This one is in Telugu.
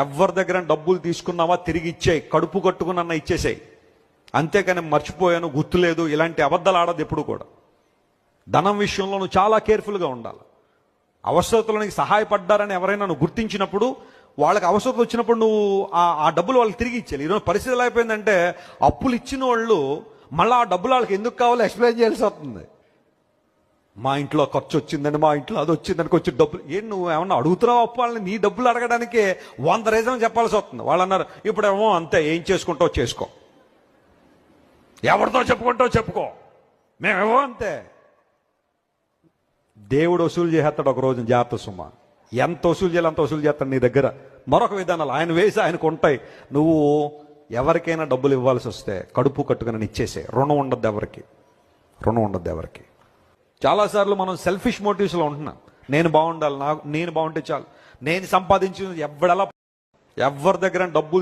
ఎవరి దగ్గర డబ్బులు తీసుకున్నావా తిరిగి ఇచ్చేయి, కడుపు కట్టుకున్న ఇచ్చేసేయి. అంతేకాని మర్చిపోయాను, గుర్తులేదు, ఇలాంటి అబద్ధాలు ఆడదు ఎప్పుడు కూడా. ధనం విషయంలో నువ్వు చాలా కేర్ఫుల్గా ఉండాలి. అవసరతలో నీకు సహాయపడ్డారని ఎవరైనా నువ్వు గుర్తించినప్పుడు, వాళ్ళకి అవసరం వచ్చినప్పుడు నువ్వు ఆ డబ్బులు వాళ్ళకి తిరిగి ఇచ్చేయాలి. ఈరోజు పరిస్థితి ఎలా అయిపోయిందంటే, అప్పులు ఇచ్చిన వాళ్ళు మళ్ళీ ఆ డబ్బులు వాళ్ళకి ఎందుకు కావాలో ఎక్స్ప్లెయిన్ చేయాల్సి వస్తుంది. మా ఇంట్లో ఖర్చు వచ్చిందని, మా ఇంట్లో అది వచ్చిందని, కొంచెం డబ్బులు నువ్వు ఏమన్నా అడుగుతున్నావు అప్పు వాళ్ళని? నీ డబ్బులు అడగడానికి 100 రీజన్ చెప్పాల్సి వస్తుంది. వాళ్ళు అన్నారు, ఇప్పుడేమో అంతే, ఏం చేసుకుంటావు చేసుకో, ఎవరితో చెప్పుకుంటావు చెప్పుకో, మేమేమో అంతే. దేవుడు వసూలు చేస్తాడు ఒక రోజు. జాగ్రత్త సుమా, ఎంత వసూలు చేయాలి అంత వసూలు చేస్తాడు నీ దగ్గర. మరొక విధానాలు ఆయన వేసి ఆయనకు ఉంటాయి. నువ్వు ఎవరికైనా డబ్బులు ఇవ్వాల్సి వస్తే కడుపు కట్టుకుని ఇచ్చేసే. రుణం ఉండద్దు ఎవరికి. చాలాసార్లు మనం సెల్ఫిష్ మోటివ్స్లో ఉంటున్నాం. నేను బాగుండాలి, నేను బాగుంటే చాలు, నేను సంపాదించిన ఎవరి దగ్గర డబ్బులు